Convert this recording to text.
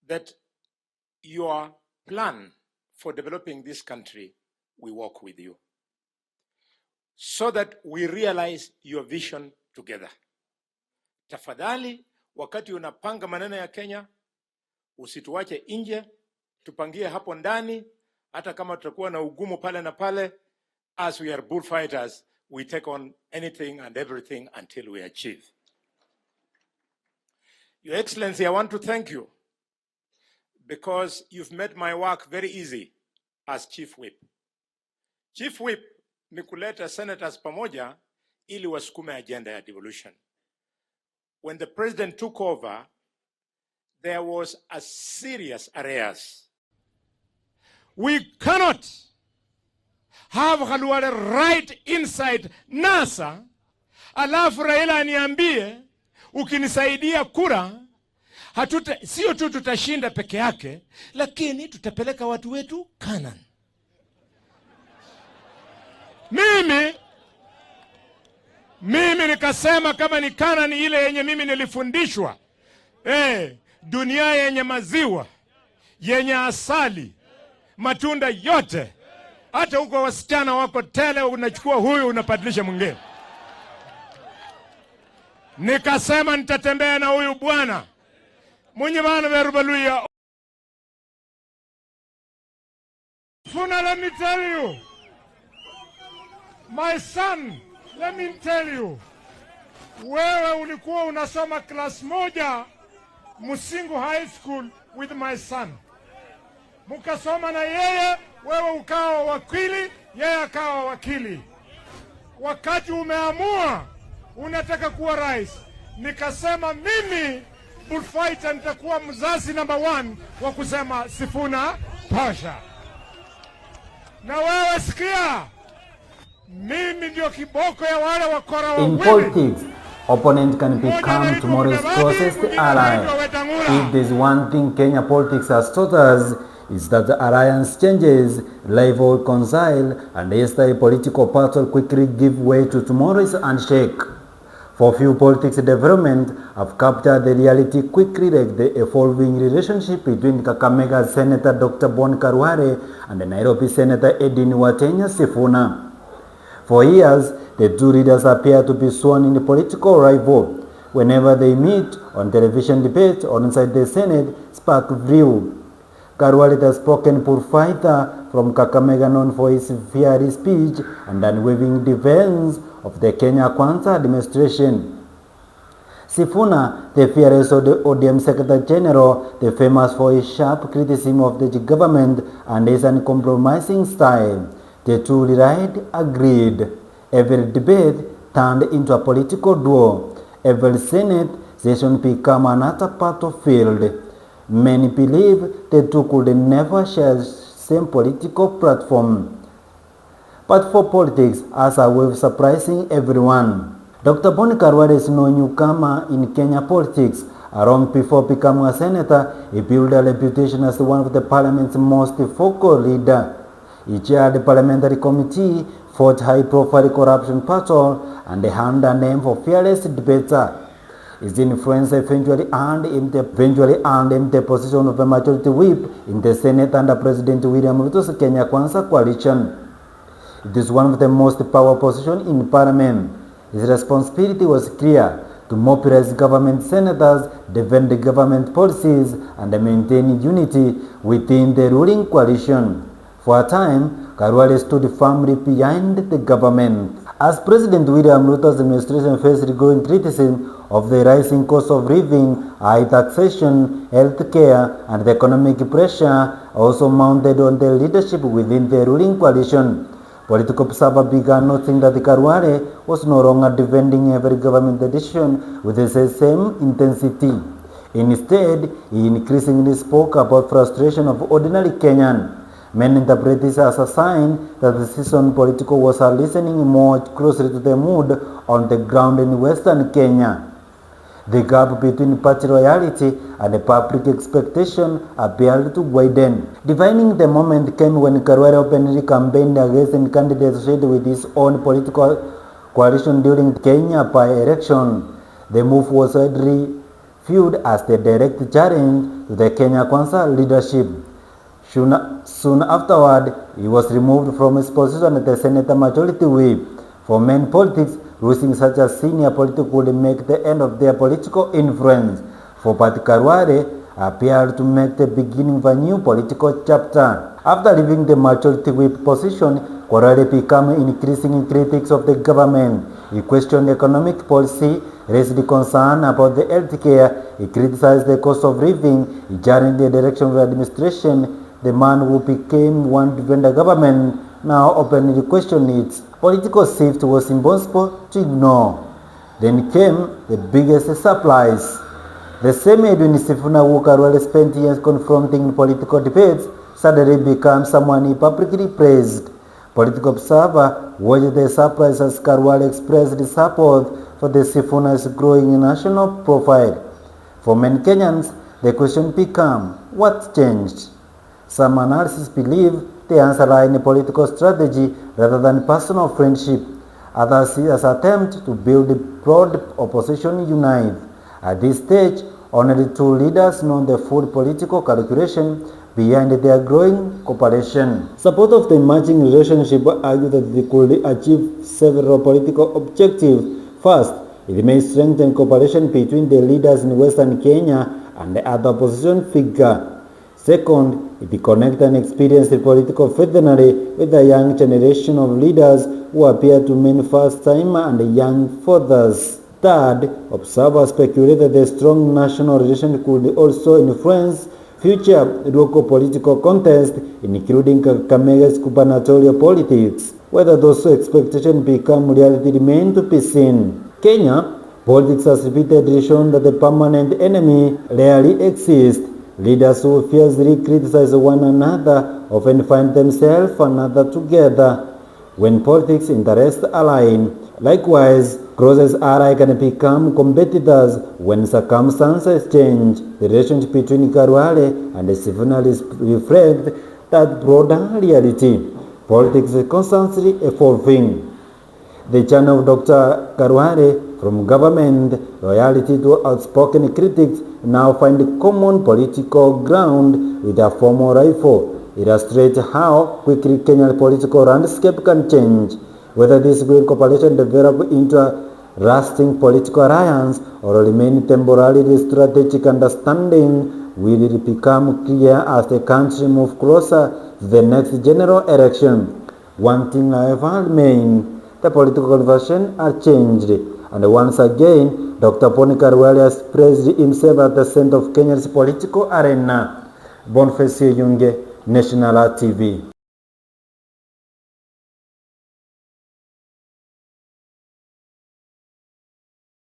that your plan for developing this country, we work with you, so that we realize your vision together. Tafadhali, wakati unapanga maneno ya Kenya, usituache nje, tupangie hapo ndani, hata kama tutakuwa na ugumu pale na pale. As we are bullfighters, we take on anything and everything until we achieve. Your Excellency, I want to thank you because you've made my work very easy as Chief Whip. Chief Whip ni kuleta senators pamoja ili wasukume agenda ya devolution. When the president took over, there was a serious arrears. We cannot have Khalwale right inside NASA, alafu Raila aniambie ukinisaidia kura sio tu tutashinda peke yake, lakini tutapeleka watu wetu Canaan. Mimi nikasema kama ni Canaan ile yenye mimi nilifundishwa, dunia yenye maziwa, yenye asali, matunda yote, hata huko wasichana wako tele, unachukua huyu unabadilisha mwingine. Nikasema nitatembea na huyu bwana mwenye maana verubaluya. Sifuna, let me tell you, my son, let me tell you, wewe ulikuwa unasoma class moja Musingu High School with my son. Mukasoma na yeye, wewe ukawa wakili, yeye akawa wakili. Wakati umeamua unataka kuwa rais, nikasema mimi bullfighter nitakuwa mzazi number 1 wa kusema Sifuna Pasha. Na wewe sikia, mimi ndio kiboko ya wale wakora wa In politics, opponent can become tomorrow's closest ally. If there's one thing Kenya politics has taught us, is that the alliance changes, rival reconcile, and yesterday's political battle quickly give way to tomorrow's handshake. For few politics development have captured the reality quickly, like the evolving relationship between Kakamega Senator Dr. Khalwale and the Nairobi Senator Edwin Watenya Sifuna. For years, the two leaders appear to be sworn in a political rival. Whenever they meet on television debate or inside the Senate, spark view. Khalwale, the spoken bullfighter from Kakamega, known for his fiery speech and unwavering defense of the Kenya Kwanza administration. Sifuna, the fearless ODM Secretary General, the famous for his sharp criticism of the government and his uncompromising style. The two allied agreed. Every debate turned into a political duel. Every Senate session became another battlefield. Many believe the two could never share the same political platform. But for politics, as a way of surprising everyone, Dr. Khalwale is no newcomer in Kenya politics. Long before becoming a senator, he built a reputation as one of the parliament's most vocal leaders. He chaired the parliamentary committee, fought high-profile corruption battle, and earned a name for fearless debater. His influence eventually earned him the position of a majority whip in the Senate under President William Ruto's Kenya Kwanza coalition. It is one of the most powerful positions in Parliament. His responsibility was clear: to mobilize government senators, defend the government policies, and maintain unity within the ruling coalition. For a time, Khalwale stood firmly behind the government. As President William Ruto's administration faced growing criticism of the rising cost of living, high taxation, health care, and the economic pressure also mounted on the leadership within the ruling coalition, political observers began noting that Khalwale was no longer defending every government decision with the same intensity. Instead, he increasingly spoke about frustration of ordinary Kenyan. Many interpret this as a sign that the seasoned political was listening more closely to the mood on the ground in Western Kenya. The gap between party loyalty and the public expectation appeared to widen. Defining the moment came when Khalwale openly campaigned against any candidate associated with his own political coalition during Kenya by election. The move was widely viewed as the direct challenge to the Kenya Kwanza leadership. Soon afterward, he was removed from his position as the Senator Majority Whip. For men politics, losing such a senior politician would make the end of their political influence. For Khalwale, appeared to make the beginning of a new political chapter. After leaving the Majority Whip position, Khalwale became increasing critics of the government. He questioned economic policy, raised concern about the healthcare, he criticized the cost of living, he challenged the direction of the administration. The man who became one to defend the government now openly questioned its political shift was impossible to ignore. Then came the biggest surprise. The same Edwin Sifuna who Khalwale spent years confronting political debates suddenly became someone he publicly praised. Political observer watched the surprise as Khalwale expressed support for the Sifuna's growing national profile. For many Kenyans, the question became, what changed? Some analysts believe the answer lies in political strategy rather than personal friendship. Others see as an attempt to build a broad opposition unite. At this stage, only two leaders know the full political calculation behind their growing cooperation. Supporters of the emerging relationship argue that they could achieve several political objectives. First, it may strengthen cooperation between the leaders in Western Kenya and the other opposition figure. Second, it connects an experienced political veterinary with a young generation of leaders who appear to mean first-time and young fathers. Third, observers speculate that the strong national relation could also influence future local political contests, including Kamega's gubernatorial politics. Whether those expectations become reality remains to be seen. Kenya politics has repeatedly shown that the permanent enemy rarely exists. Leaders who fiercely criticize one another often find themselves another together when politics interests align. Likewise, closest allies can become competitors when circumstances change. The relationship between Khalwale and Sifuna reflect that broader reality. Politics is constantly evolving. The journey of Dr. Khalwale from government loyalty to outspoken critics now find common political ground with a former rival. Illustrates how quickly Kenyan political landscape can change. Whether this great cooperation develop into a lasting political alliance or remain temporarily strategic understanding will become clear as the country moves closer to the next general election. One thing however remains, the political conversation has changed, and once again, Dr. Khalwale has placed himself at the center of Kenya's political arena. Boniface Yunge, National TV.